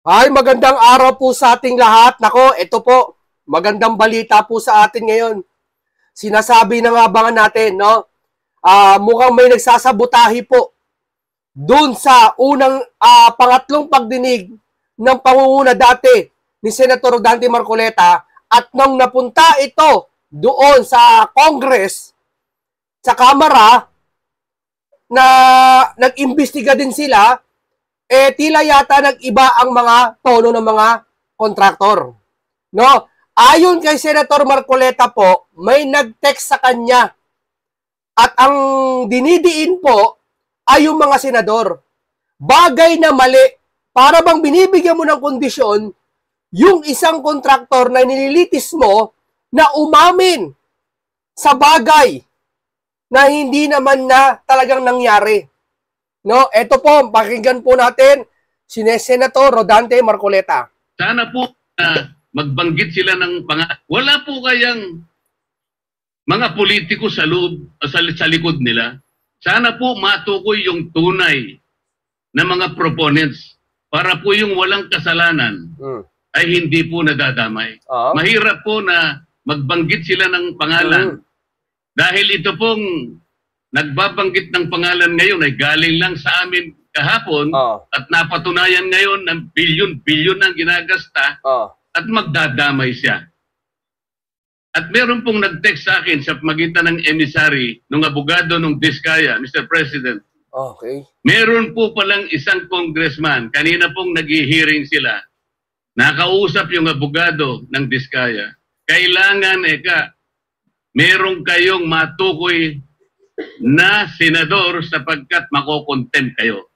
Ay, magandang araw po sa ating lahat. Nako, ito po, magandang balita po sa atin ngayon. Sinasabi na nga ba natin, no? Mukhang may nagsasabotahi po dun sa unang pangatlong pagdinig ng pangunguna dati ni Senator Dante Marcoleta at nang napunta ito doon sa Congress, sa Kamara, na nag-imbestiga din sila, tila yata nag-iba ang mga tono ng mga kontraktor. No? Ayon kay Senator Marcoleta po, may nag-text sa kanya at ang dinidiin po ay yung mga senador. Bagay na mali. Para bang binibigyan mo ng kondisyon yung isang kontraktor na nililitis mo na umamin sa bagay na hindi naman na talagang nangyari. No, ito po, pakinggan po natin si Senator Rodante Marcoleta. Sana po magbanggit sila ng wala po kayang mga politiko sa loob, sa likod nila. Sana po matukoy yung tunay na mga proponents para po yung walang kasalanan ay hindi po nadadamay. Mahirap po na magbanggit sila ng pangalan. Dahil ito pong nagbabanggit ng pangalan ngayon ay galing lang sa amin kahapon at napatunayan ngayon ng bilyon-bilyon ang ginagasta at magdadamay siya. At meron pong nag-text sa akin sa magitan ng emissary ng abogado ng Diskaya, Mr. President. Okay. Meron po palang isang congressman, kanina pong nag-hearing sila, nakausap yung abogado ng Diskaya. Kailangan, meron kayong matukoy na senador sapagkat makokontempt kayo.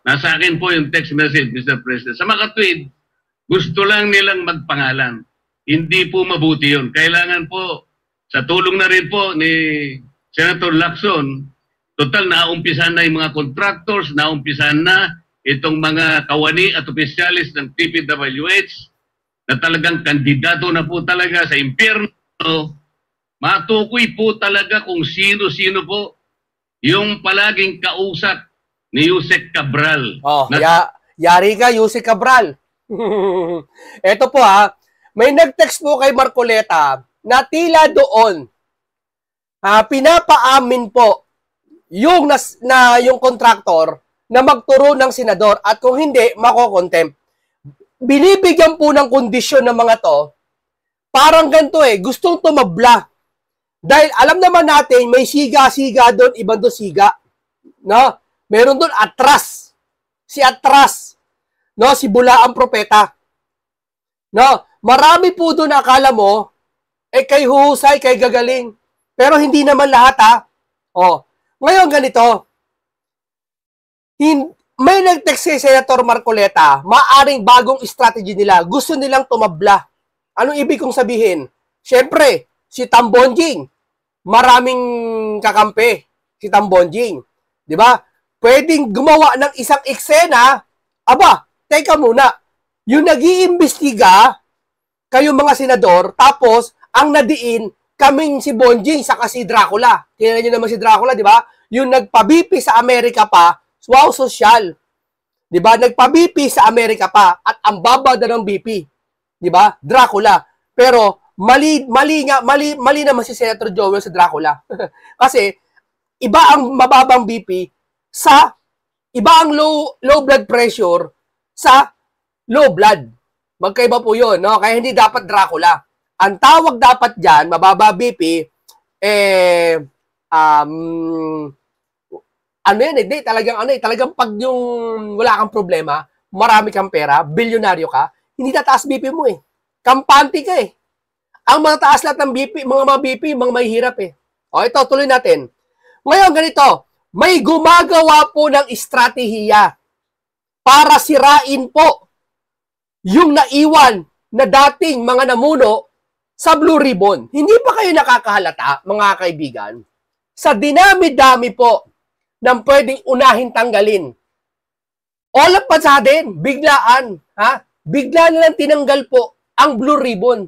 Nasa akin po yung text message, Mr. President. Sa mga tweet, gusto lang nilang magpangalan. Hindi po mabuti yun. Kailangan po, sa tulong na rin po ni Senator Lacson, total naumpisan na yung mga contractors, naumpisan na itong mga kawani at opisyalis ng TPWH na talagang kandidato na po talaga sa impyerno. Matukoy po talaga kung sino-sino po yung palaging kausap ni Yusek Cabral. Yari ka, Yusek Cabral. Ito po may nag-text po kay Marcoleta na tila doon pinapaamin po yung yung kontraktor na magturo ng senador at kung hindi, makokontempt. Binibigyan po ng kondisyon ng mga to, parang ganito gustong tumabla. Dahil alam naman natin, may siga-siga doon, ibang doon siga. No? Meron doon atras. Si atras. No? Si Bula ang propeta. No? Marami po doon akala mo, kay husay, kay gagaling. Pero hindi naman lahat Ngayon ganito, may nag-text si Senator Marcoleta, maaring bagong strategy nila, gusto nilang tumabla. Anong ibig kong sabihin? Siyempre, si Tambonjing, maraming kakampi si Tambonjing. Di ba? Pwedeng gumawa ng isang eksena, teka muna, yung nag-iimbestiga, kayong mga senador, tapos, ang nadiin, kaming si Bonjing, saka si Dracula. Tingnan nyo naman si Dracula, di ba? Yung nagpabipi sa Amerika pa, wow, social. Di ba? Nagpabipi sa Amerika pa, at ang baba na ng BP. Di ba? Dracula. Pero, mali naman si Senator Joel sa Dracula. Kasi, iba ang mababang BP iba ang low blood pressure sa low blood. Magkaiba po yun, no? Kaya hindi dapat Dracula. Ang tawag dapat dyan, mababa BP, talagang pag yung wala kang problema, marami kang pera, bilyonaryo ka, hindi tataas BP mo Kampante ka Ang mga taas lahat ng BP, mga BP, mga mahihirap ito, tuloy natin. Ngayon, ganito, may gumagawa po ng estratehiya para sirain po yung naiwan na dating mga namuno sa Blue Ribbon. Hindi pa kayo nakakahalata, mga kaibigan? Sa dinami-dami po ng pwedeng unahin tanggalin. All of a sudden, biglaan, bigla nilang tinanggal po ang Blue Ribbon.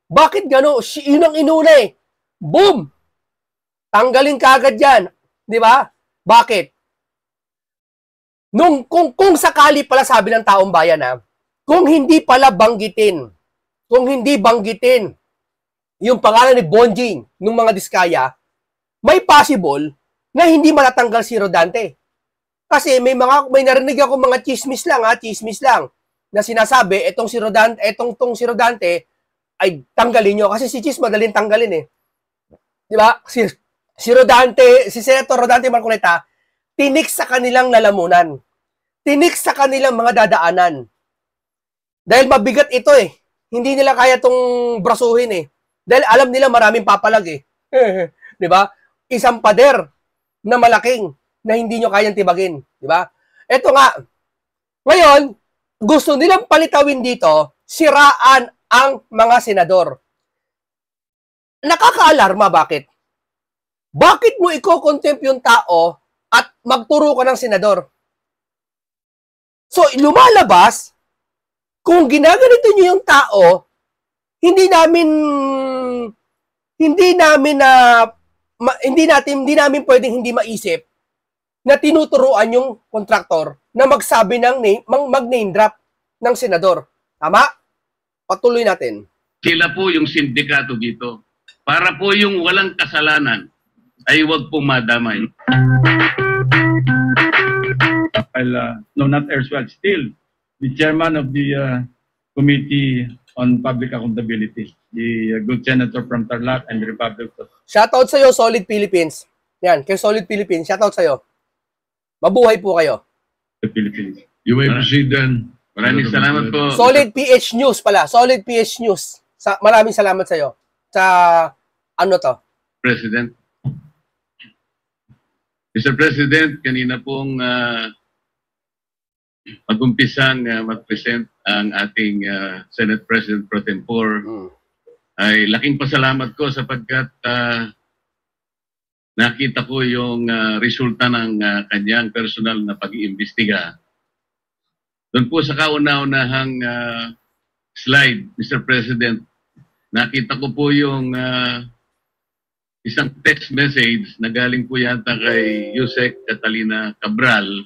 Bakit gano'n? Yun ang inuna Boom! Tanggalin kaagad yan. Di ba? Bakit? Kung sakali pala sabi ng taong bayan kung hindi pala banggitin, yung pangalan ni Bonjing ng mga Diskaya, may possible na hindi matatanggal si Rodante. Kasi may narinig ako mga chismis lang, na sinasabi, etong si Rodante ay tanggalin nyo. Kasi si Chis madaling tanggalin eh. Di ba? Si Rodante, si Senator Rodante Marcoleta, tinik sa kanilang lalamunan. Tinik sa kanilang mga dadaanan. Dahil mabigat ito eh. Hindi nila kaya tong brasuhin eh. Dahil alam nila maraming papalag eh. Di ba? Isang pader na malaking na hindi nyo kayang tibagin. Di ba? Ito nga. Ngayon, gusto nilang palitawin dito, siraan ang mga senador. Nakakaalarma, bakit? Bakit mo i-contempt yung tao at magturo ka ng senador? So, lumalabas, kung ginaganito nyo yung tao, hindi namin pwedeng hindi maisip na tinuturuan yung kontraktor na magsabi ng mag-name drop ng senador. Tama? Patuloy natin. Sila po yung sindikato dito. Para po yung walang kasalanan ay huwag pong madamay. No, not erstwhile, still the chairman of the Committee on Public Accountability, the good senator from Tarlac and the Republic of... Shoutout sa'yo, Solid Philippines. Yan, kay Solid Philippines, shoutout sa'yo. Mabuhay po kayo. The Philippines. You may proceed then. Maraming salamat po. Solid PH News pala. Solid PH News. Maraming salamat sa'yo. Sa ano to? President. Mr. President, kanina pong mag-umpisang mag-present ang ating Senate President Pro Tempore, ay laking pasalamat ko sapagkat nakita ko yung resulta ng kanyang personal na pag-iimbestiga. Doon po sa kauna-unahang slide, Mr. President, nakita ko po yung isang text message na galing po yata kay Yusek Catalina Cabral.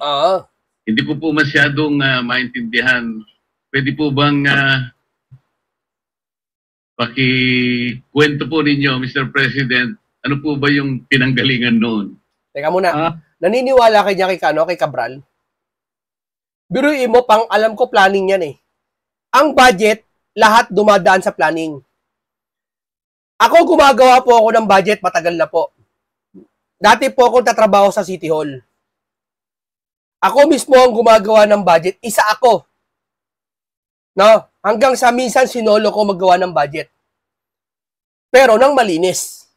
Hindi ko po masyadong maintindihan. Pwede po bang pakikwento po ninyo, Mr. President, ano po ba yung pinanggalingan noon? Teka muna. Naniniwala kay Cabral? Biruin mo, pang alam ko planning yan eh. Ang budget, lahat dumadaan sa planning. Ako gumagawa po ako ng budget, matagal na po. Dati po akong tatrabaho sa City Hall. Ako mismo ang gumagawa ng budget, isa ako. No? Hanggang sa minsan sinolo ko maggawa ng budget. Pero nang malinis.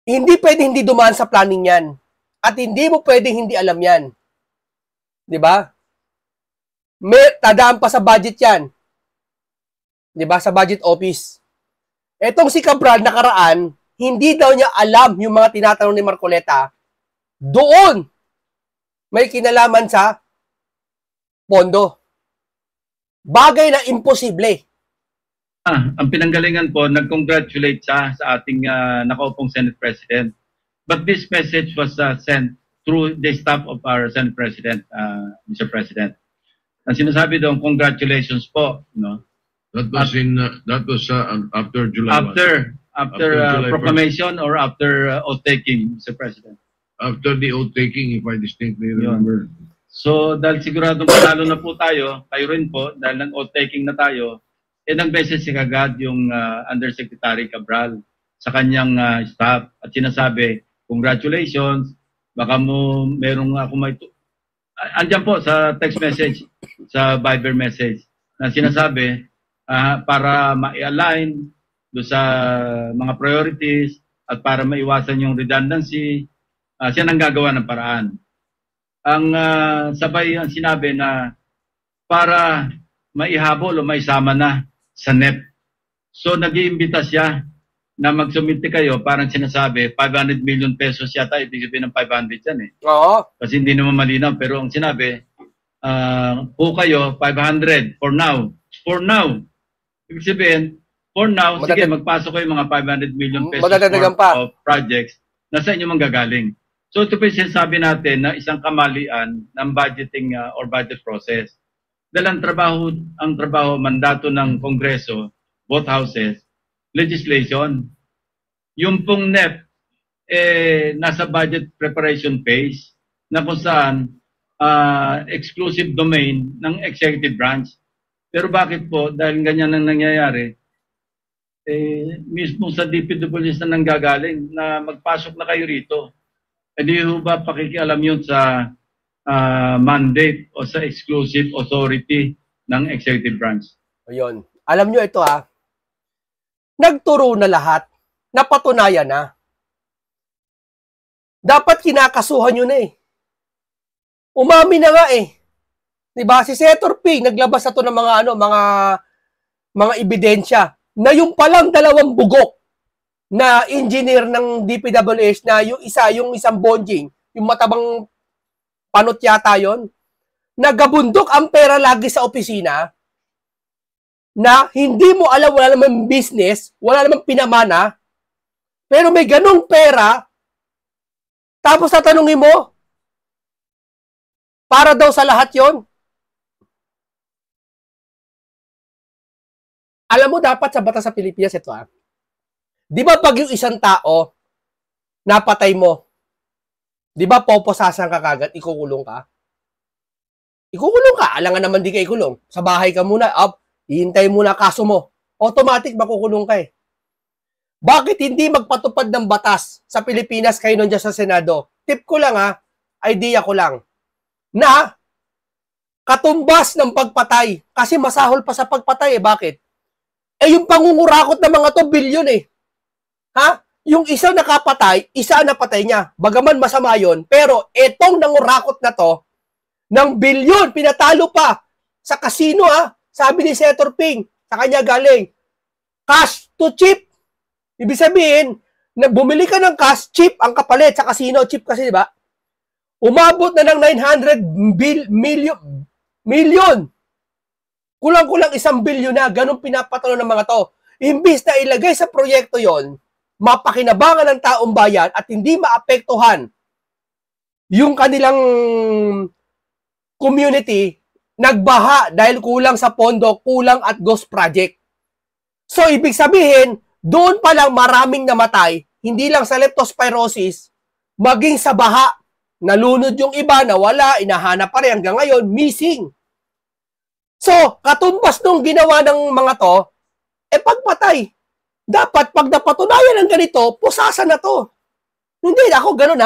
Hindi pwedeng hindi dumaan sa planning yan. At hindi mo pwedeng hindi alam yan. Di ba? May tadaan pa sa budget yan. Di ba? Sa budget office. Etong si Cabral nakaraan, hindi daw niya alam yung mga tinatanong ni Marcoleta. Doon may kinalaman sa pondo. Bagay na imposible. Ang pinanggalingan po, nag-congratulate siya sa ating nakaupong Senate President. But this message was sent through the staff of our Senate President, Mr. President. Ang sinasabi doon, congratulations po. No? That was after July 1. After July proclamation 1st. Or after oath-taking, Mr. President? After the oath-taking, if I distinctly remember. So, dahil siguradong panalo na po tayo, kayo rin po, dahil nag-oath-taking na tayo, nag-message si kagad yung Undersecretary Cabral sa kanyang staff at sinasabi, congratulations, baka merong ako may... Andiyan po sa text message, sa Viber message, na sinasabi, para ma-align do sa mga priorities at para maiwasan yung redundancy, siya nang gagawa ng paraan. Ang sabay ang sinabi na para maihabol o maisama na sa NEP. So nag-iimbita siya na magsumite kayo, parang sinasabi 500 million pesos yata, ibig sabihin ng 500 yan eh. Oo. Kasi hindi naman malinaw, pero ang sinabi, po kayo 500 for now. For now. Ibig sabihin, for now, sige, magpasok kayo mga 500 million pesos of projects na sa inyo manggagaling. So ito po yung sinasabi natin na isang kamalian ng budgeting or budget process. Dahil ang trabaho, mandato ng Kongreso, both houses, legislation. Yung pong NEP, nasa budget preparation phase na kung saan exclusive domain ng executive branch. Pero bakit po, dahil ganyan ang nangyayari, mismo sa DPWS na nanggagaling na magpasok na kayo rito. Hindi ba pakikialam yun sa mandate o sa exclusive authority ng executive branch? Ayun. Alam nyo ito nagturo na lahat, napatunayan na. Dapat kinakasuhan nyo na Umami na nga Diba? Si Senator Ping, naglabas na to ng mga ebidensya na yung palang dalawang bugok na engineer ng DPWH na yung isang bonjing, yung matabang panot yata yon, nagabundok ang pera lagi sa opisina na hindi mo alam, wala namang business, wala namang pinamana, pero may ganong pera, tapos tatanungin mo, para daw sa lahat yon. Alam mo, dapat sa batas sa Pilipinas ito di ba pag yung isang tao napatay mo, di ba poposasan ka kagad, ikukulong ka? Ikukulong ka, alangan naman di ka ikulong. Sa bahay ka muna, hihintay muna kaso mo. Automatic makukulong ka Bakit hindi magpatupad ng batas sa Pilipinas kayo nandiyan sa Senado? Tip ko lang idea ko lang, na katumbas ng pagpatay, kasi masahol pa sa pagpatay bakit? Yung pangungurakot ng mga to, bilyon Yung isa nakapatay, isa napatay niya. Bagaman masama yun, pero etong nangurakot na to, ng bilyon, pinatalo pa sa casino sabi ni Senator Ping, sa kanya galing, cash to chip. Ibig sabihin, na bumili ka ng cash, chip ang kapalit sa casino, chip kasi, di ba? Umabot na ng 900 million. Kulang-kulang 1 bilyon na, ganun pinapatalo ng mga to. Imbis na ilagay sa proyekto yon, mapakinabangan ng taong bayan at hindi maapektuhan yung kanilang community, nagbaha dahil kulang sa pondo, kulang at ghost project. So, ibig sabihin, doon pa lang maraming namatay, hindi lang sa leptospirosis, maging sa baha. Nalunod yung iba, nawala, inahanap pa rin hanggang ngayon, missing. So, katumbas nung ginawa ng mga to, pagpatay. Dapat, pag napatunayan ng ganito, pusasan na to. Hindi, ako ganun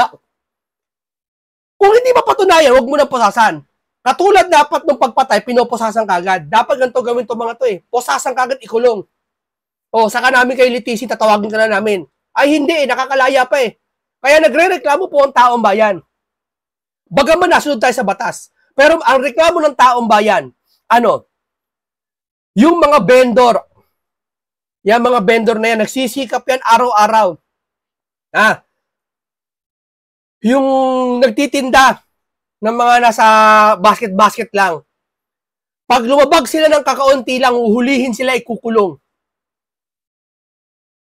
Kung hindi mapatunayan, huwag mo na pusasan. Katulad dapat nung pagpatay, pinopusasan kagad. Dapat ganito gawin to mga to Pusasan kagad, ikulong. Saka namin kay Letici, tatawagin ka na namin. Ay hindi, nakakalaya pa Kaya nagre-reklamo po ang taong bayan. Bagaman nasunod tayo sa batas. Pero ang reklamo ng taong bayan, yung mga vendor, mga vendor na yan, nagsisikap yan araw-araw. Yung nagtitinda ng mga nasa basket-basket lang. Pag lumabag sila ng kakaunti lang, uhulihin sila, ikukulong.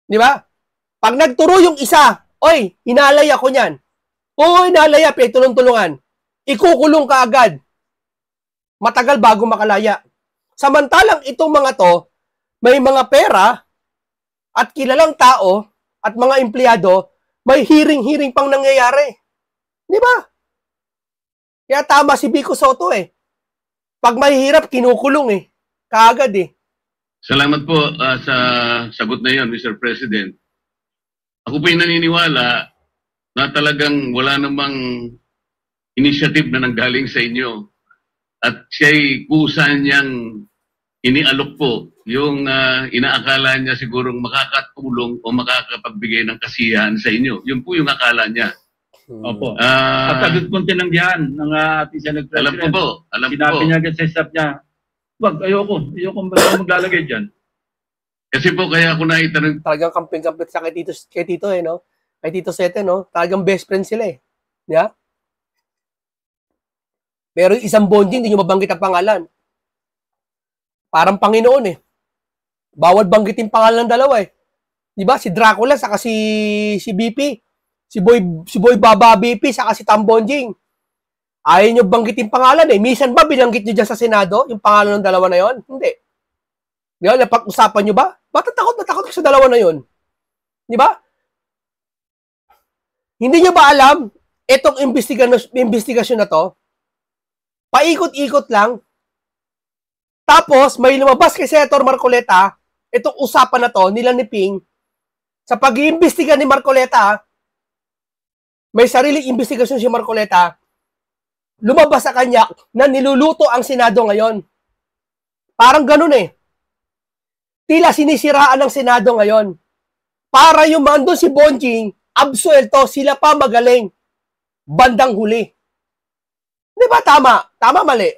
Di ba? Pag nagturo yung isa, oy, hinalay ako niyan. Hinalay, tulong-tulungan. Ikukulong ka agad. Matagal bago makalaya. Samantalang itong mga to, may mga pera at kilalang tao at mga empleyado, may hearing-hearing pang nangyayari. Di ba? Kaya tama si Vico Soto Pag mahihirap, kinukulong kaagad Salamat po sa sagot na yon, Mr. President. Ako po'y naniniwala na talagang wala namang initiative na nanggaling sa inyo at siya'y kusa niyang inialok po yung inaakala niya sigurong makakatulong o makakapagbigay ng kasiyahan sa inyo. Yun po yung akala niya. Opo. At agad pong tinanggihan ng ating Senate President. Alam ko po. Sinabi niya agad sa staff niya, wag, ayoko maglalagay dyan. Kasi po kaya ako naitanong. Talagang kamping-kampit sa kay Tito no? Kay Tito Sete, no? Talagang best friend sila Yeah? Pero yung isang bonding, hindi nyo mabanggit ang pangalan. Parang Panginoon Bawal banggitin pangalan ng dalawa Di ba? Si Dracula, saka si BP. Si Boy Baba BP, saka si Tambonjing. Ayaw nyo banggitin pangalan eh. Minsan ba binanggit nyo dyan sa Senado yung pangalan ng dalawa na yon? Hindi. Di ba? Napag-usapan nyo ba? Ba't natakot ka sa dalawa na yon? Di ba? Hindi nyo ba alam, itong investigasyon na to, paikot-ikot lang, tapos may lumabas kay Senator Marcoleta, itong usapan na to, nila ni Ping, sa pag-iimbestiga ni Marcoleta, may sariling investigasyon si Marcoleta, lumabas sa kanya na niluluto ang Senado ngayon. Parang ganun eh. Tila sinisiraan ng Senado ngayon. Para yung mga doon si Bonjing, absuelto, sila pa magaling. Bandang huli. Di ba tama? Tama, mali.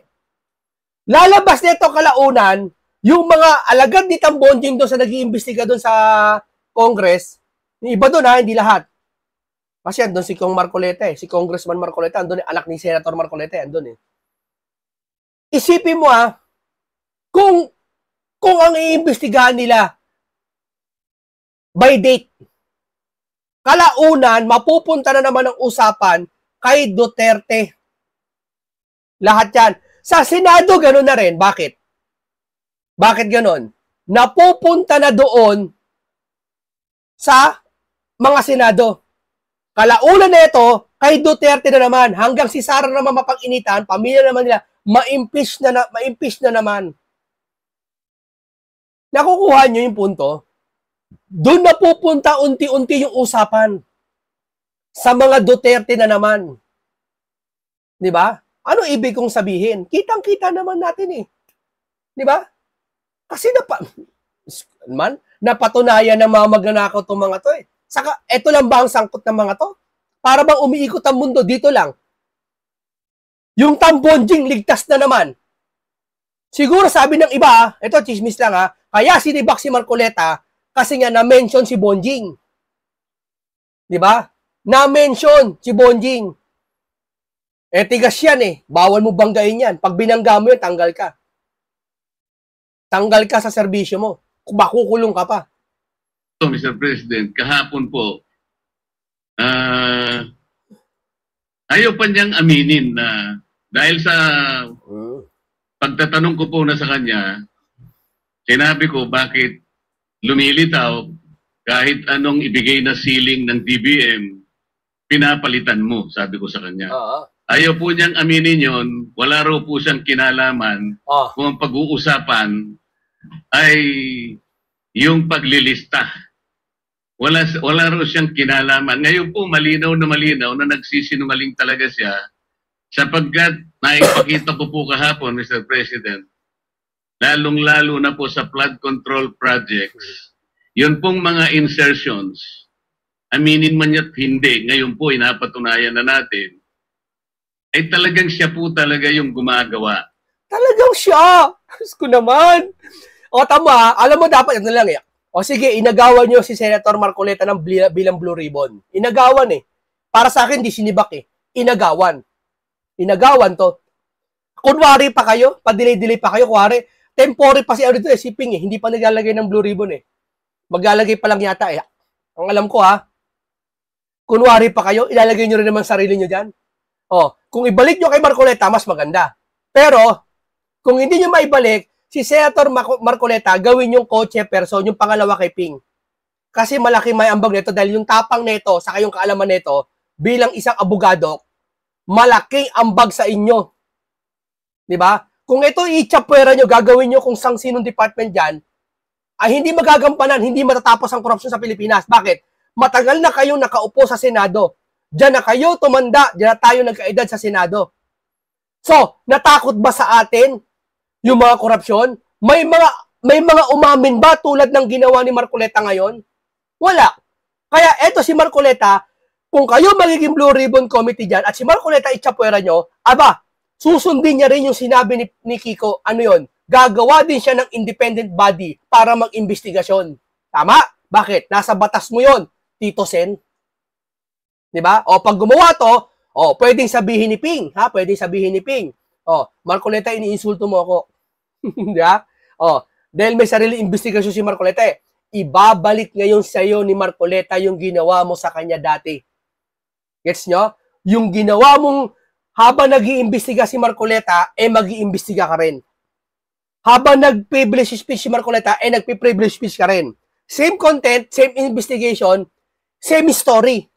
Lalabas nito kalaunan, yung mga alagad ni Bonjing doon sa nag-iimbestiga doon sa Congress, yung iba doon ha, hindi lahat. Kasi andun si Kong Marcoleta eh. Si Congressman Marcoleta, andun anak ni Senator Marcoleta, andun eh. Isipin mo kung ang iimbestigahan nila by date, kalaunan, mapupunta na naman ang usapan kay Duterte. Lahat yan. Sa Senado, gano'n na rin. Bakit? Bakit gano'n? Napupunta na doon sa mga Senado. Kalaunan na ito, kay Duterte na naman, hanggang si Sara naman mapag-initan, pamilya naman nila, ma-impeach na naman. Nakukuha nyo yung punto? Doon na pupunta unti-unti yung usapan. Sa mga Duterte na naman. Di ba? Ano ibig kong sabihin? Kitang-kita naman natin eh. Di ba? Kasi napatunayan na mga magnanakaw itong mga to eh. Saka, eto lang ba ang sangkot ng mga to? Para bang umiikot ang mundo? Dito lang. Yung Bonjing, ligtas na naman. Siguro sabi ng iba, eto chismis lang ha, kaya sinibak si Marcoleta kasi nga na-mention si Bonjing. Di ba? Na-mention si Bonjing. Tigas yan eh. Bawal mo banggain yan. Pag binangga mo yun, tanggal ka. Tanggal ka sa serbisyo mo. Makukulong ka pa. Mr. President, kahapon po, ayaw pa niyang aminin na dahil sa pagtatanong ko po na sa kanya, sinabi ko bakit lumilitaw kahit anong ibigay na ceiling ng DBM, pinapalitan mo, sabi ko sa kanya. Ayaw po niyang aminin yon, wala raw po siyang kinalaman kung ang pag-uusapan ay yung paglilista. Wala raw siyang kinalaman. Ngayon po, malinaw na nagsisinungaling talaga siya sapagkat naipakita ko po kahapon, Mr. President, lalong-lalo na po sa flood control projects, yun pong mga insertions, aminin man niya't hindi, ngayon po inapatunayan na natin, ay talagang siya po talaga yung gumagawa. Talagang siya! Diyos ko naman! O tama, alam mo dapat, ito lang eh. O sige, inagawan nyo si Senator Marcoleta ng bilang Blue Ribbon. Inagawan eh. Para sa akin, di sinibak eh. Inagawan. Inagawan to. Kunwari pa kayo, pa-delay pa kayo, kunwari, temporary pa si Arito eh, si Ping eh. Hindi pa naglalagay ng Blue Ribbon eh. Maglalagay pa lang yata eh. Ang alam ko ha, kunwari pa kayo, ilalagay nyo rin naman sarili nyo dyan. O, kung ibalik nyo kay Marcoleta, mas maganda. Pero, kung hindi nyo maibalik, si Senator Marcoleta, gawin yung co-chairperson, yung pangalawa kay Ping. Kasi malaki may ambag nito dahil yung tapang nito, saka yung kaalaman nito, bilang isang abogado, malaking ambag sa inyo. Diba? Kung ito i-chapwera nyo, gagawin nyo kung sang sinong department dyan, ay hindi magagampanan, hindi matatapos ang korupsyon sa Pilipinas. Bakit? Matagal na kayong nakaupo sa Senado. Diyan na kayo tumanda, diyan na tayo nagkaedad sa Senado. So, natakot ba sa atin yung mga korupsyon? May mga umamin ba tulad ng ginawa ni Marcoleta ngayon? Wala. Kaya eto si Marcoleta, kung kayo magiging Blue Ribbon Committee dyan at si Marcoleta itchapwera nyo, aba, susundin niya rin yung sinabi ni Kiko, ano yon? Gagawa din siya ng independent body para mag-investigasyon. Tama? Bakit? Nasa batas mo yon, Tito Sen. Diba? O pag gumawa to, pwedeng sabihin ni Ping, ha? Pwedeng sabihin ni Ping. Marcoleta, iniinsulto mo ako. Diba? Dahil may sarili investigasyon si Marcoleta eh. Ibabalik ngayon sa iyo ni Marcoleta yung ginawa mo sa kanya dati. Gets nyo? Yung ginawa mong habang nag-iimbestiga si Marcoleta, mag-iimbestiga ka rin. Habang nag-privilege speech si Marcoleta, nag-privilege speech ka rin. Same content, same investigation, same story.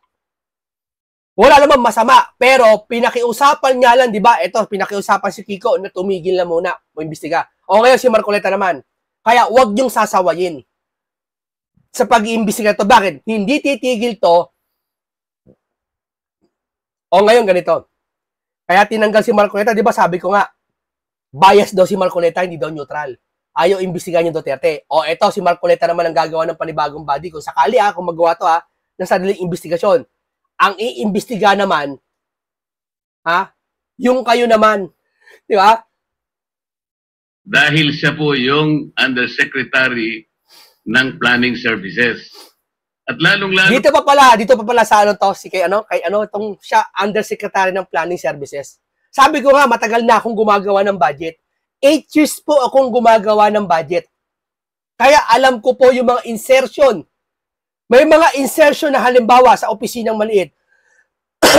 Wala naman masama, pero pinakiusapan niya lang, di ba? Ito, pinakiusapan si Kiko na tumigil na muna o imbestiga. O ngayon si Marcoleta naman. Kaya wag niyong sasawayin sa pag-iimbestiga to. Bakit? Hindi titigil to. O ngayon ganito. Kaya tinanggal si Marcoleta, di ba sabi ko nga, bias daw si Marcoleta, hindi daw neutral. Ayaw imbestigahan yung Duterte. O eto, si Marcoleta naman ang gagawa ng panibagong body. Kung sakali kung magawa to ng sariling investigasyon. Ang iimbestiga naman, yung kayo naman. Di ba? Dahil siya po yung Undersecretary ng Planning Services. At lalong-lalo... Dito pa pala sa itong siya, Undersecretary ng Planning Services. Sabi ko nga, matagal na akong gumagawa ng budget. 8 years po akong gumagawa ng budget. Kaya alam ko po yung mga insertion. May mga insertion na halimbawa sa opisinang maliit.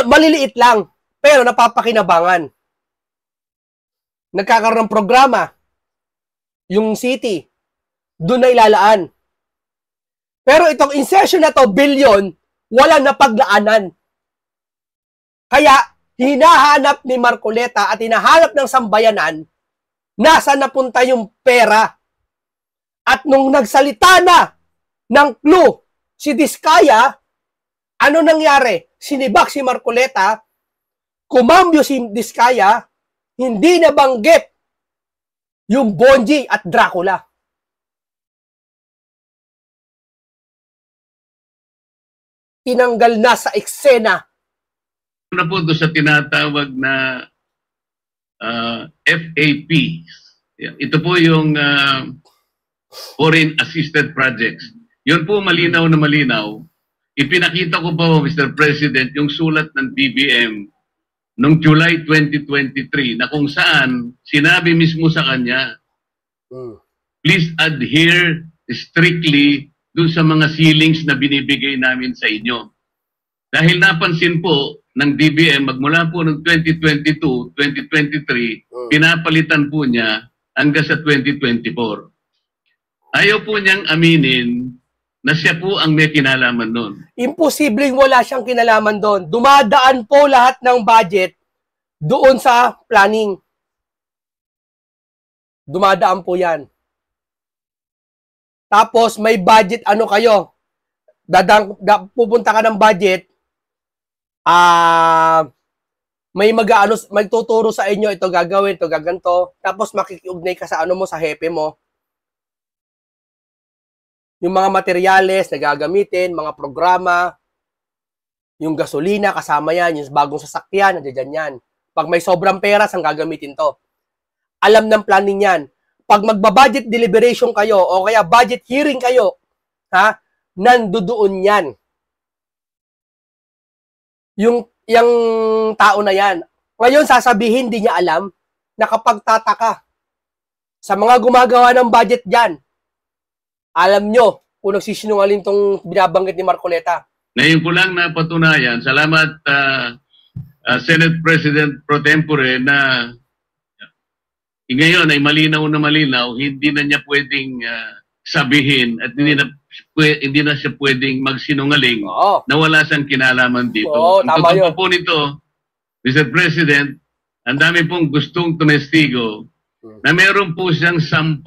Maliliit lang, pero napapakinabangan. Nagkakaroon ng programa. Yung city. Doon na ilalaan. Pero itong insertion na to, billion, walang napaglaanan. Kaya, hinahanap ni Marcoleta at hinahanap ng sambayanan nasaan napunta yung pera. At nung nagsalita na ng clue si Diskaya, ano nangyari? Sinibak si Marcoleta, kumambyo si Diskaya, hindi nabanggit yung Bonji at Dracula. Tinanggal na sa eksena. Na po doon sa tinatawag na FAP. Ito po yung Foreign Assisted Projects. Yun po malinaw na malinaw. Ipinakita ko pa po, Mr. President, yung sulat ng DBM noong July 2023 na kung saan sinabi mismo sa kanya, please adhere strictly dun sa mga ceilings na binibigay namin sa inyo. Dahil napansin po ng DBM, magmula po ng 2022, 2023, pinapalitan po niya hanggang sa 2024. Ayaw po niyang aminin na siya po ang may kinalaman doon. Imposibleng wala siyang kinalaman doon. Dumadaan po lahat ng budget doon sa planning. Dumadaan po yan. Tapos may budget, kayo? Pupunta ka ng budget, may magtuturo sa inyo, ito gagawin, ito gaganto. Tapos makikiugnay ka sa sa hepe mo. Yung mga materyales na gagamitin, mga programa, yung gasolina, kasama yan, yung bagong sasakyan, nandiyan yan. Pag may sobrang pera, saan gagamitin to? Alam ng planning yan. Pag magbabudget deliberation kayo, o kaya budget hearing kayo, nandoon yan. Yung tao na yan. Ngayon, sasabihin, hindi niya alam na kapag tataka sa mga gumagawa ng budget dyan, alam nyo kung nagsisinungaling tong binabanggit ni Marcoleta. Ngayon ko lang napatunayan, salamat Senate President Pro Tempore na ngayon ay malinaw na malinaw, hindi na niya pwedeng sabihin at hindi na siya pwedeng magsinungaling na wala siyang kinalaman dito. Ang totoo po nito, Mr. President, ang dami pong gustong tumestigo na meron po siyang 10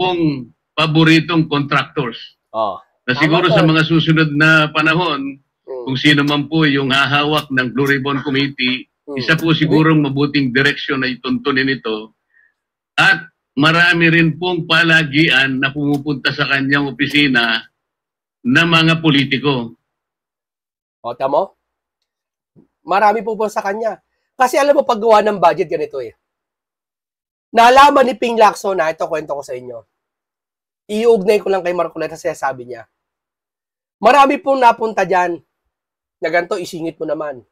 paboritong contractors. Na siguro sa mga susunod na panahon, kung sino man po yung hahawak ng Blue Ribbon Committee, isa po sigurong mabuting direksyon na ituntunin ito. At marami rin pong palagian na pumupunta sa kanyang opisina na mga politiko. Tamo? Marami po sa kanya. Kasi alam mo, paggawa ng budget, ganito Nalaman ni Ping Lacson na, ito kwento ko sa inyo. Iugnay ko lang kay Marcoleta kasi sabi niya, marami pong napunta dyan na ganito, isingit mo naman.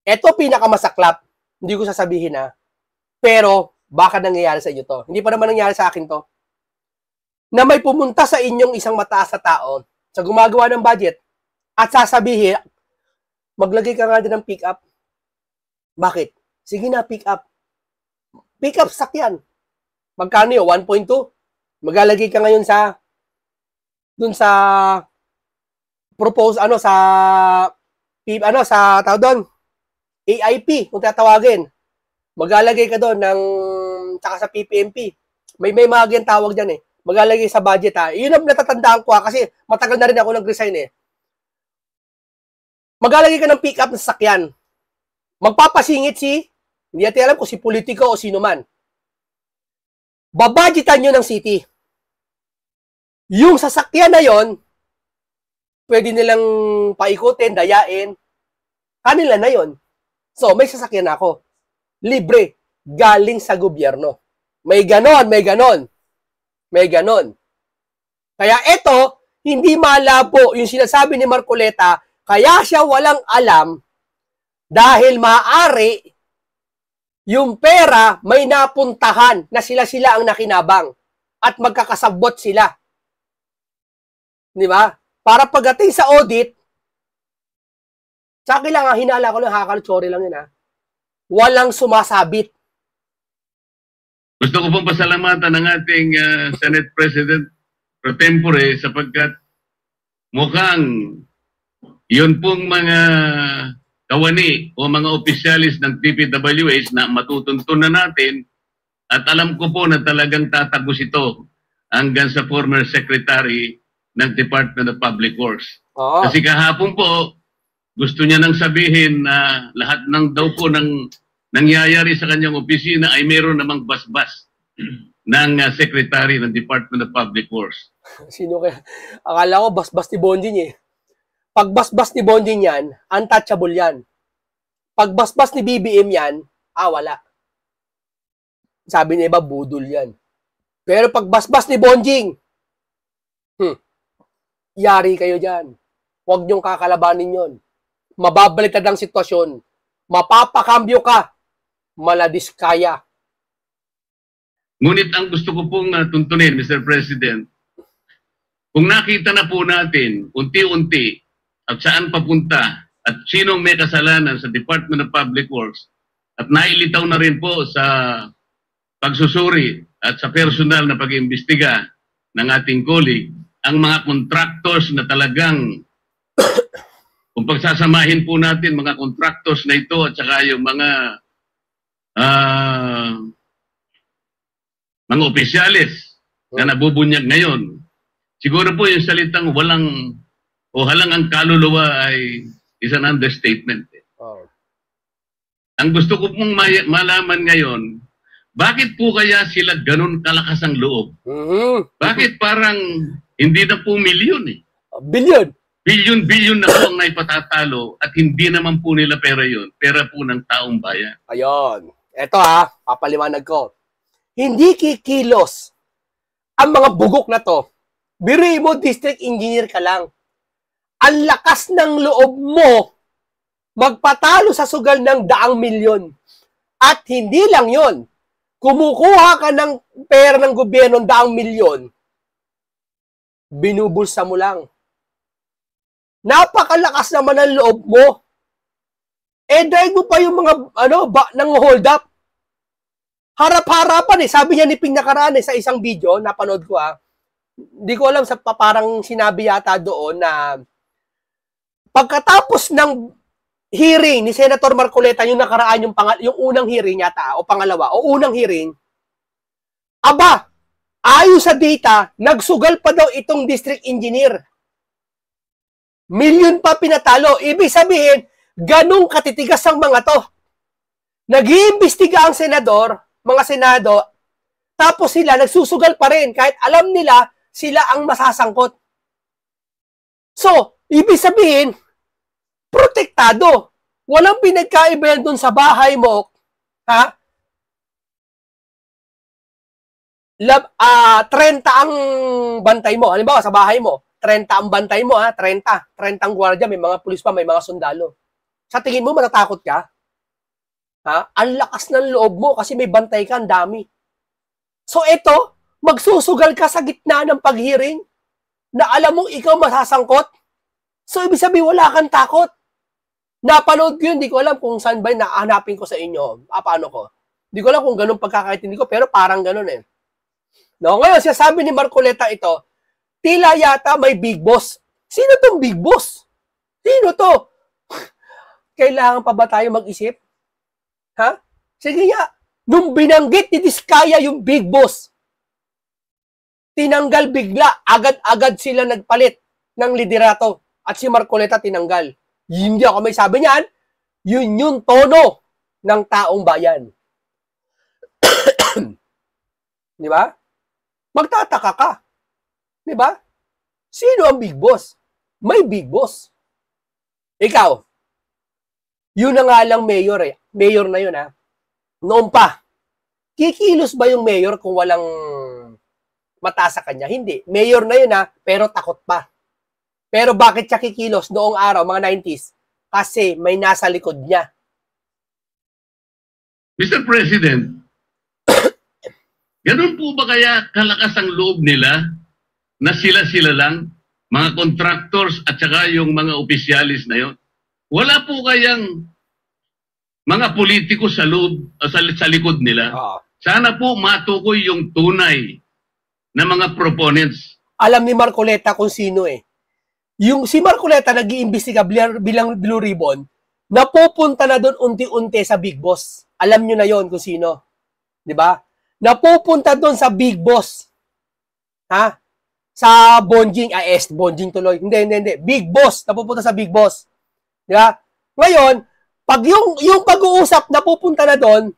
Ito pinakamasaklap. Hindi ko sasabihin pero baka nangyayari sa inyo to. Hindi pa naman nangyayari sa akin to. Na may pumunta sa inyong isang mataas na tao sa gumagawa ng budget at sasabihin, maglagay ka nga din ng pick-up. Bakit? Sige na, pick up. Pick up sakyan. Magkano yun? 1.2? Maglalagay ka ngayon sa dun sa propose sa tawag doon AIP kung tatawagin. Maglalagay ka doon ng tsaka sa PPMP. May mga ganyan tawag diyan eh. Maglalagay sa budget ha. Yun ang natatandaan ko kasi matagal na rin ako nag-resign eh. Maglalagay ka ng pick up ng sasakyan. Magpapasingit hindi natin alam kung si politiko o sino man. Babudgetan nyo ng city. Yung sasakyan na yon, pwede nilang paikutin, dayain. Kanila na yon. So, may sasakyan ako. Libre. Galing sa gobyerno. May ganon, may ganon. May ganon. Kaya ito, hindi malabo yung sinasabi ni Marcoleta, kaya siya walang alam dahil maaari yung pera may napuntahan na sila ang nakinabang at magkakasabot sila. Di ba? Para pagdating sa audit, sa akin lang, hinala ko lang, sorry lang yun walang sumasabit. Gusto ko pong pasalamatan ng ating Senate President pro tempore sapagkat mukhang yun pong mga kawani o mga opisyalis ng DPWH na matutuntun na natin at alam ko po na talagang tatagos ito hanggang sa former Secretary ng Department of Public Works. Oo. Kasi kahapon po, gusto niya nang sabihin na lahat ng daw po ng nangyayari sa kanyang opisina ay meron namang basbas ng Secretary ng Department of Public Works. Sino kaya? Akala ko basbas ni Bonjing eh. Pag basbas ni Bonjing yan, untouchable yan. Pag basbas ni BBM yan, wala. Sabi niya iba, budol yan. Pero pag basbas ni Bonjing, yari kayo dyan. Huwag niyong kakalabanin yon. Mababaliktad ang sitwasyon. Mapapakambyo ka. Maladiskaya. Ngunit ang gusto ko pong tuntunin, Mr. President, kung nakita na po natin, unti-unti, at saan papunta, at sinong may kasalanan sa Department of Public Works, at nailitaw na rin po sa pagsusuri at sa personal na pag-iimbestiga ng ating colleague, ang mga contractors na talagang, kung pagsasamahin po natin, mga contractors na ito at saka yung mga opisyalis na nabubunyag ngayon, siguro po yung salitang walang o halang ang kaluluwa ay is an understatement. Oh. Ang gusto ko pong malaman ngayon, bakit po kaya sila ganun kalakas ang loob? Bakit parang hindi na po milyon eh? Bilyon. Bilyon na po ang naipatatalo at hindi naman po nila pera yun. Pera po ng taong bayan. Ayon. Eto papaliwanag ko. Hindi kikilos ang mga bugok na to. Biruin mo, district engineer ka lang. Ang lakas ng loob mo magpatalo sa sugal ng 100 milyon. At hindi lang yon. Kumukuha ka ng pera ng gobyerno ng 100 milyon, binubulsa mo lang. Napakalakas naman ang loob mo. Dahil mo pa yung mga nang hold up. Harap-harapan Sabi niya ni Ping nakaraan sa isang video, napanood ko Hindi ko alam, parang sinabi yata doon na pagkatapos ng hearing ni Senator Marcoleta, yung nakaraan, yung unang hearing yata, o pangalawa, o unang hearing, ayon sa data, nagsugal pa daw itong district engineer. Milyon pa pinatalo. Ibig sabihin, ganong katitigas ang mga to. Nag-iimbestiga ang senador, mga senado, tapos sila nagsusugal pa rin kahit alam nila sila ang masasangkot. So, ibig sabihin, protektado. Walang pinagkaiba yan dun sa bahay mo. 30 ang bantay mo. Halimbawa, sa bahay mo, 30 ang bantay mo, 30 ang gwardiya, may mga pulis pa, may mga sundalo. Sa tingin mo, matatakot ka? Ang lakas ng loob mo kasi may bantay ka, ang dami. So, ito, magsusugal ka sa gitna ng paghiring na alam mong ikaw masasangkot. So, ibig sabihin, wala kang takot. Napanood ko yun, di ko alam kung saan ba nahanapin ko sa inyo. Paano ko? Di ko alam kung ganun pagkakaintindi ko, pero parang ganun eh. No, ngayon, siya sabi ni Marcoleta ito, tila yata may big boss. Sino tong big boss? Sino to? Kailangan pa ba tayo mag-isip? Ha? Sige nga, nung binanggit ni Diskaya yung big boss, tinanggal bigla, agad-agad sila nagpalit ng liderato at si Marcoleta tinanggal. Hindi ako may sabi niyan, yun yung tono ng taong bayan. Di ba? Magtataka ka. Di ba? Sino ang big boss? May big boss. Ikaw, yun na nga lang mayor eh. Mayor na yun ha. Noon pa, kikilos ba yung mayor kung walang mata sa kanya? Hindi. Mayor na yun ha, pero takot pa. Pero bakit siya kikilos noong araw, mga 90s? Kasi may nasa likod niya. Mr. President, ganun po ba kaya kalakas ang loob nila na sila-sila lang, mga contractors at saka yung mga opisyalis na yon? Wala po kayang mga politiko sa loob, sa likod nila? Sana po matukoy yung tunay na mga proponents. Alam ni Marcoleta kung sino eh. Yung si Marcoleta nag-iimbestiga bilang Blue Ribbon, napupunta na doon unti-unti sa Big Boss. Alam nyo na yon kung sino. Di ba? Napupunta doon sa Big Boss. Ha? Sa Bonjing, Bonjing tuloy. Hindi. Big Boss. Napupunta sa Big Boss. Di ba? Ngayon, pag yung pag-uusap napupunta na doon,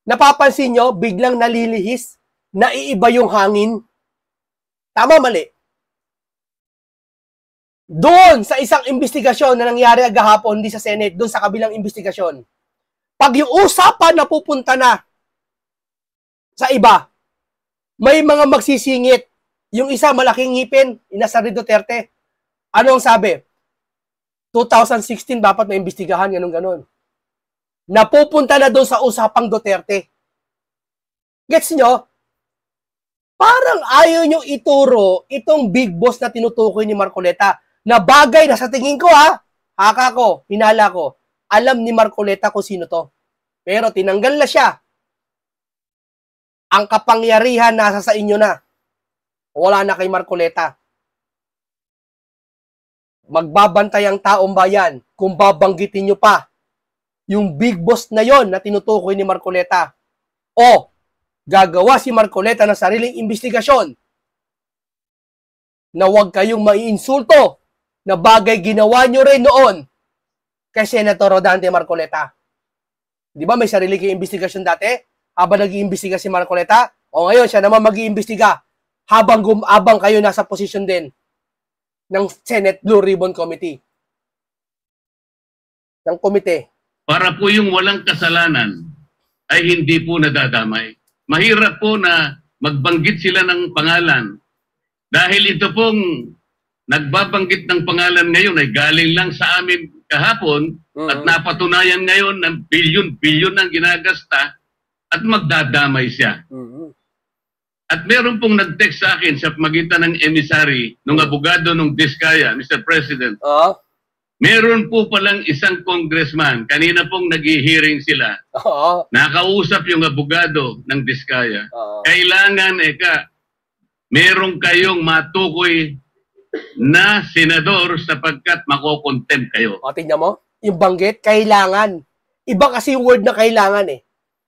napapansin nyo, biglang nalilihis, naiiba yung hangin. Tama, mali. Doon sa isang investigasyon na nangyari agahapon, hindi sa Senate, doon sa kabilang investigasyon, pag yung usapan napupunta na sa iba, may mga magsisingit. Yung isa, malaking ngipin, Inasari Duterte. Ano ang sabi? 2016, dapat na imbestigahan, ganun-ganun. Napupunta na doon sa usapang Duterte. Gets nyo? Parang ayaw nyo ituro itong big boss na tinutukoy ni Marcoleta na bagay na sa tingin ko haka ko, hinala ko, alam ni Marcoleta kung sino to. Pero tinanggal na siya. Ang kapangyarihan nasa sa inyo na. Wala na kay Marcoleta. Magbabantay ang taong bayan kung babanggitin nyo pa yung big boss na yon na tinutukoy ni Marcoleta. O, gagawa si Marcoleta ng sariling investigasyon na huwag kayong maiinsulto na bagay ginawa nyo rin noon kay Senator Rodante Marcoleta. Di ba may sarili kayong investigasyon dati? Habang nag-iimbestiga si Marcoleta? O ngayon, siya naman mag-iimbestiga habang kayo nasa posisyon din ng Senate Blue Ribbon Committee. Ng komite. Para po yung walang kasalanan ay hindi po nadadamay. Mahirap po na magbanggit sila ng pangalan. Dahil ito pong nagbabanggit ng pangalan ngayon ay galing lang sa amin kahapon at napatunayan ngayon ng bilyon-bilyon ang ginagasta at magdadamay siya. At meron pong nag-text sa akin sa magitan ng emissary ng abogado ng Diskaya, Mr. President. Meron po palang isang congressman, kanina pong nag-hearing sila. Nakausap yung abogado ng Diskaya. Kailangan, meron kayong matukoy na senador sapagkat makokontempt kayo. O, tingnan mo, yung banggit, kailangan. Iba kasi yung word na kailangan eh.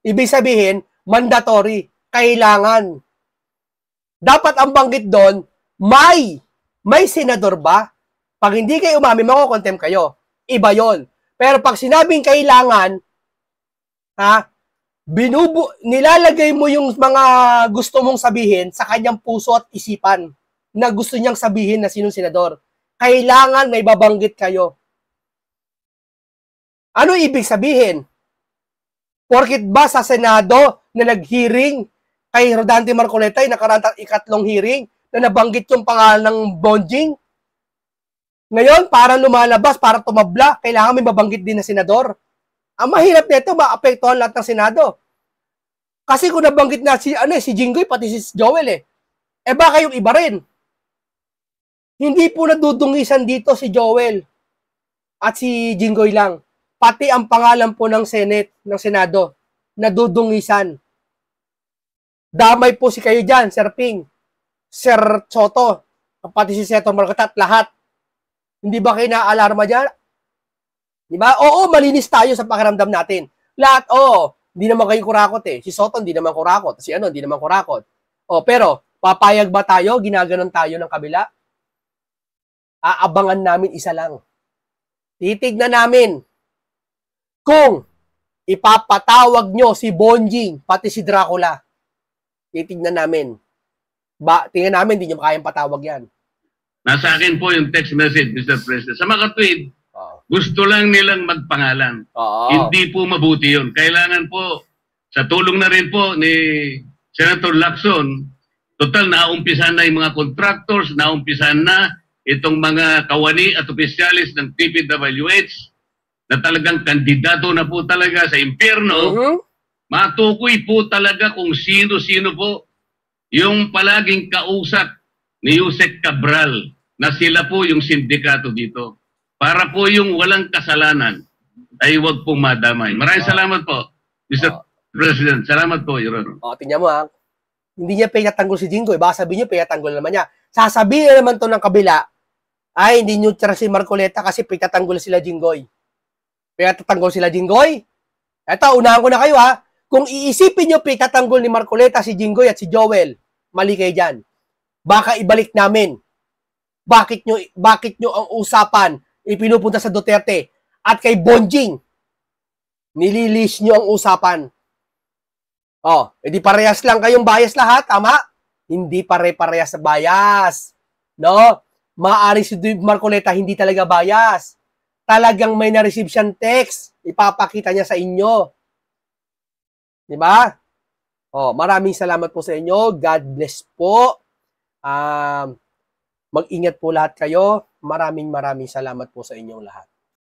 Ibig sabihin, mandatory, kailangan. Dapat ang banggit doon, may senador ba? Pag hindi kayo umami, makokontempt kayo. Iba yon. Pero pag sinabing kailangan, nilalagay mo yung mga gusto mong sabihin sa kanyang puso at isipan na gusto niyang sabihin na sinong senador. Kailangan may babanggit kayo. Ano ibig sabihin? Porkit ba sa Senado na nag-hearing kay Rodante Marcoleta ay nakaraan ikatlong hearing na nabanggit yung pangalan ng Bonjing? Ngayon, para lumalabas, para tumabla, kailangan may mabanggit din na senador. Ang mahirap nito, maapektuhan lahat ng Senado. Kasi kung nabanggit na si Jinggoy, pati si Joel baka yung iba rin. Hindi po nadudungisan dito si Joel at si Jinggoy lang. pati ang pangalan po ng Senado, nadudungisan. Damay po si kayo dyan, Sir Ping, Sir Soto, pati si Senator Marcoleta at lahat. Hindi ba kayo na-alarma dyan? Di ba? Oo, malinis tayo sa pakiramdam natin. Lahat, oo. Hindi naman kayo kurakot eh. Si Soto, hindi naman kurakot. Si ano, hindi naman kurakot. O, pero, papayag ba tayo? Ginaganon tayo ng kabila? Aabangan namin isa lang. Titignan namin kung ipapatawag nyo si Bonjing, pati si Dracula. Titignan namin. Tingnan namin, hindi nyo kayang patawag yan. Nasa akin po yung text message, Mr. President. Sa mga tweet, gusto lang nilang magpangalan. Hindi po mabuti yun. Kailangan po, sa tulong na rin po ni Senator Lacson, total naumpisan na yung mga contractors, naumpisan na itong mga kawani at opisyalis ng TPWH na talagang kandidato na po talaga sa impyerno. Matukoy po talaga kung sino-sino po yung palaging kausap ni Yusek Cabral na sila po yung sindikato dito. Para po yung walang kasalanan ay huwag pong madamay. Maraming salamat po, Mr. President. Salamat po, Your Honor. Tingnan mo ha. Hindi niya pinatanggol si Jinggoy. Baka sabihin niyo, pinatanggol naman niya. Sasabihin naman to ng kabila, ay hindi niyo tira si Marcoleta kasi pinatanggol sila Jinggoy. Pinatanggol sila Jinggoy? Eto, unahan ko na kayo ha. Kung iisipin nyo pinatanggol ni Marcoleta si Jinggoy at si Joel, mali kayo dyan. Baka ibalik namin. Bakit nyo ang usapan ipinupunta sa Duterte at kay Bonjing nililis nyo ang usapan? Edi parehas lang kayong bias lahat, tama? Hindi pare-parehas sa bias. No? Maaari si Marcoleta hindi talaga bias. Talagang may na-receive siyang text. Ipapakita niya sa inyo. Diba? Maraming salamat po sa inyo. God bless po. Mag-ingat po lahat kayo. Maraming salamat po sa inyong lahat.